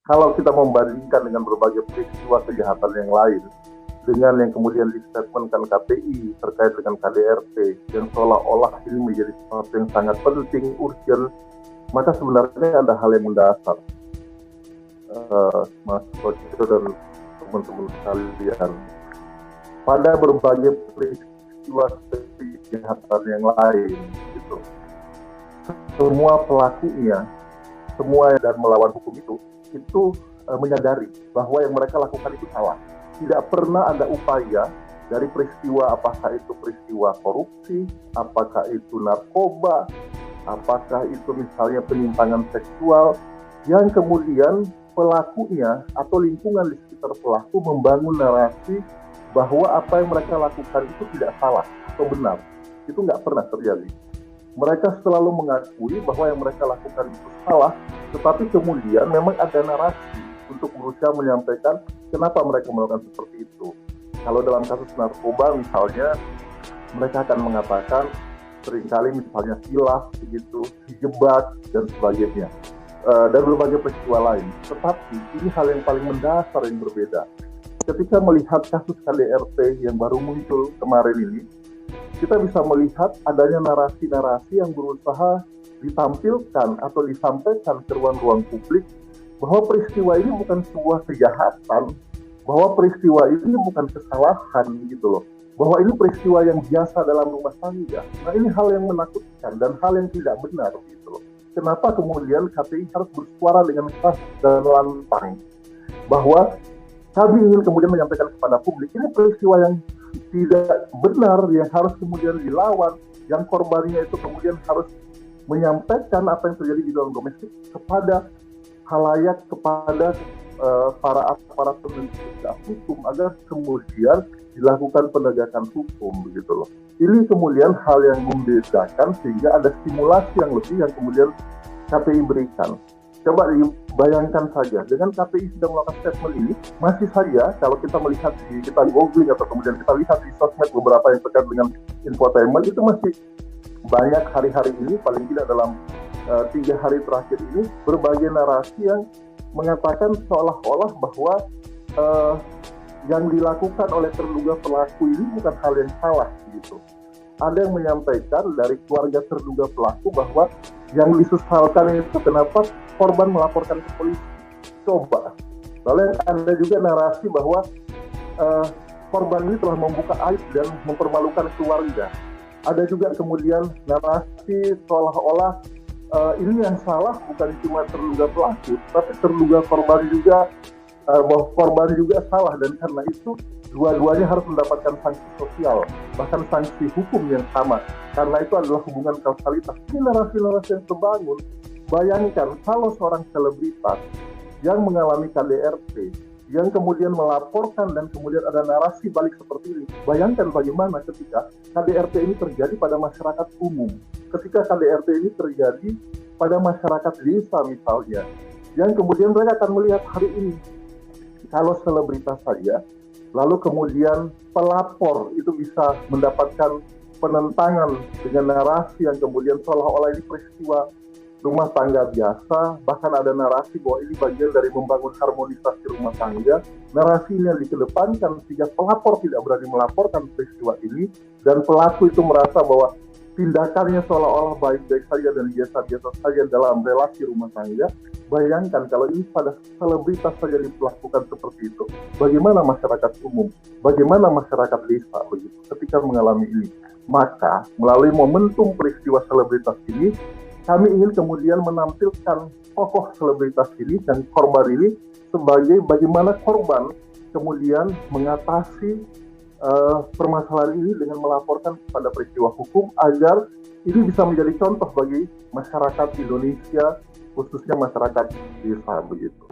Kalau kita membandingkan dengan berbagai peristiwa kejahatan yang lain, dengan yang kemudian distatementkan KPI terkait dengan KDRT, yang seolah-olah ini menjadi sesuatu yang sangat penting, urgent, maka sebenarnya ada hal yang mendasar, Mas Koco dan teman-teman sekalian. Pada berbagai peristiwa kejahatan yang lain, gitu, semua pelakunya, semua dan melawan hukum itu menyadari bahwa yang mereka lakukan itu salah. Tidak pernah ada upaya dari peristiwa, apakah itu peristiwa korupsi, apakah itu narkoba, apakah itu misalnya penyimpangan seksual, yang kemudian pelakunya atau lingkungan di sekitar pelaku membangun narasi bahwa apa yang mereka lakukan itu tidak salah atau benar. Itu nggak pernah terjadi. Mereka selalu mengakui bahwa yang mereka lakukan itu salah, tetapi kemudian memang ada narasi untuk berusaha menyampaikan kenapa mereka melakukan seperti itu. Kalau dalam kasus narkoba misalnya, mereka akan mengatakan seringkali misalnya hilaf, begitu, dijebak, dan sebagainya. Dan berbagai peristiwa lain. Tetapi ini hal yang paling mendasar yang berbeda. Ketika melihat kasus KDRT yang baru muncul kemarin ini, kita bisa melihat adanya narasi-narasi yang berusaha ditampilkan atau disampaikan ke ruang-ruang publik bahwa peristiwa ini bukan sebuah kejahatan, bahwa peristiwa ini bukan kesalahan gitu loh, bahwa ini peristiwa yang biasa dalam rumah tangga. Nah, ini hal yang menakutkan dan hal yang tidak benar gitu loh. Kenapa kemudian KPI harus bersuara dengan keras dan lantang bahwa kami ingin kemudian menyampaikan kepada publik ini peristiwa yang tidak benar, yang harus kemudian dilawan, yang korbannya itu kemudian harus menyampaikan apa yang terjadi di dalam domestik kepada halayak, kepada para aparat penegak hukum agar kemudian dilakukan penegakan hukum begitu loh. Ini kemudian hal yang membedakan sehingga ada stimulasi yang lebih yang kemudian KPI berikan. Coba dibayangkan saja, dengan KPI sedang melakukan statement ini, masih saja kalau kita melihat kita googling atau kemudian kita lihat di sosmed beberapa yang terkait dengan infotainment, itu masih banyak hari-hari ini, paling tidak dalam 3 hari terakhir ini, berbagai narasi yang mengatakan seolah-olah bahwa yang dilakukan oleh terduga pelaku ini bukan hal yang salah gitu. Ada yang menyampaikan dari keluarga terduga pelaku bahwa yang disesalkan itu kenapa korban melaporkan ke polisi. Coba. Lalu ada juga narasi bahwa korban ini telah membuka aib dan mempermalukan keluarga. Ada juga kemudian narasi seolah-olah ini yang salah bukan cuma terduga pelaku, tapi terduga korban juga, bahwa korban juga salah, dan karena itu dua-duanya harus mendapatkan sanksi sosial, bahkan sanksi hukum yang sama, karena itu adalah hubungan kausalitas. Ini narasi-narasi yang terbangun. Bayangkan kalau seorang selebritas yang mengalami KDRT, yang kemudian melaporkan dan kemudian ada narasi balik seperti ini. Bayangkan bagaimana ketika KDRT ini terjadi pada masyarakat umum, ketika KDRT ini terjadi pada masyarakat desa misalnya, yang kemudian mereka akan melihat hari ini, kalau selebritas saja, lalu kemudian pelapor itu bisa mendapatkan penentangan dengan narasi yang kemudian seolah-olah ini peristiwa rumah tangga biasa, bahkan ada narasi bahwa ini bagian dari membangun harmonisasi rumah tangga. Narasi ini yang dikedepankan sehingga pelapor tidak berani melaporkan peristiwa ini, dan pelaku itu merasa bahwa tindakannya seolah-olah baik-baik saja dan biasa-biasa saja dalam relasi rumah tangga. Bayangkan kalau ini pada selebritas saja dilakukan seperti itu, bagaimana masyarakat umum, bagaimana masyarakat desa begitu ketika mengalami ini. Maka melalui momentum peristiwa selebritas ini, kami ingin kemudian menampilkan tokoh selebritas ini dan korban ini sebagai bagaimana korban kemudian mengatasi permasalahan ini dengan melaporkan kepada peristiwa hukum agar ini bisa menjadi contoh bagi masyarakat Indonesia, khususnya masyarakat desa begitu.